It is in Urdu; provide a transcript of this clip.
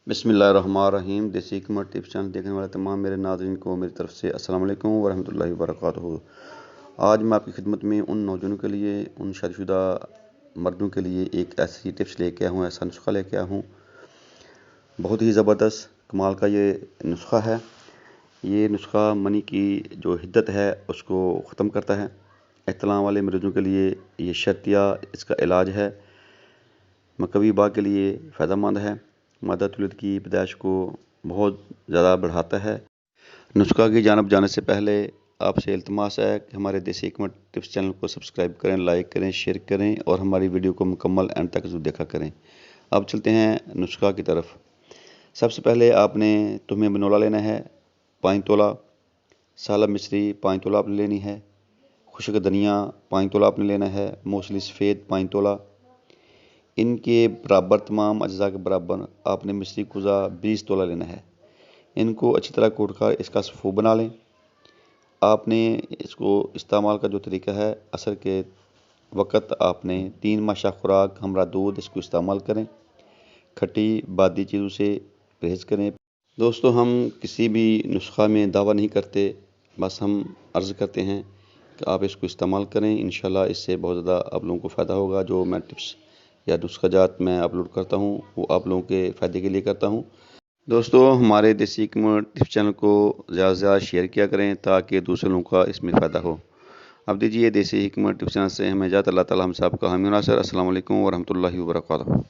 بسم اللہ الرحمن الرحیم۔ دیسی حکمت ٹپس چینل دیکھنے والے تمام میرے ناظرین کو میری طرف سے السلام علیکم ورحمۃ اللہ وبرکاتہ۔ آج میں آپ کی خدمت میں ان نوجوانوں کے لیے، ان شادی شدہ مردوں کے لیے ایک ایسی ٹپس لے کے آیا ہوں، ایسا نسخہ لے کے آیا ہوں، بہت ہی زبردست کمال کا یہ نسخہ ہے۔ یہ نسخہ منی کی جو حدت ہے اس کو ختم کرتا ہے۔ احتلام والے مریضوں کے لیے یہ شرطیہ اس کا علاج ہے۔ مکوی باغ کے لیے فائدہ مند ہے۔ مادہ تولد کی پیدائش کو بہت زیادہ بڑھاتا ہے۔ نسخہ کی جانب جانے سے پہلے آپ سے التماس ہے کہ ہمارے دیسی حکمت ٹپس چینل کو سبسکرائب کریں، لائک کریں، شیئر کریں اور ہماری ویڈیو کو مکمل اینڈ تک ضرور دیکھا کریں۔ اب چلتے ہیں نسخہ کی طرف۔ سب سے پہلے آپ نے تمہیں بنولا لینا ہے 5 تولہ، سالب مصری 5 تولہ آپ نے لینی ہے، خشک دھنیا 5 تولہ آپ نے لینا ہے، موصلی سفید 5 تولہ۔ ان کے برابر تمام اجزاء کے برابر آپ نے مصری کوزہ 20 تولہ لینا ہے۔ ان کو اچھی طرح کوٹ کر اس کا سفو بنا لیں۔ آپ نے اس کو استعمال کا جو طریقہ ہے، عصر کے وقت آپ نے 3 ماشا خوراک ہمراہ دودھ اس کو استعمال کریں۔ کھٹی بادی چیزوں سے پرہیز کریں۔ دوستو، ہم کسی بھی نسخہ میں دعویٰ نہیں کرتے، بس ہم عرض کرتے ہیں کہ آپ اس کو استعمال کریں۔ انشاءاللہ اس سے بہت زیادہ آپ لوگوں کو فائدہ ہوگا۔ جو میں ٹپس یا نسخہ جات میں اپلوڈ کرتا ہوں وہ آپ لوگوں کے فائدے کے لیے کرتا ہوں۔ دوستو، ہمارے دیسی حکمت ٹپس چینل کو زیادہ سے زیادہ شیئر کیا کریں تاکہ دوسرے لوگوں کا اس میں فائدہ ہو۔ اب دیجیے دیسی حکمت ٹپس چینل سے ہمیں اجازت۔ اللہ تعالی ہم سب کا حامی و ناصر۔ السلام علیکم ورحمۃ اللہ وبرکاتہ۔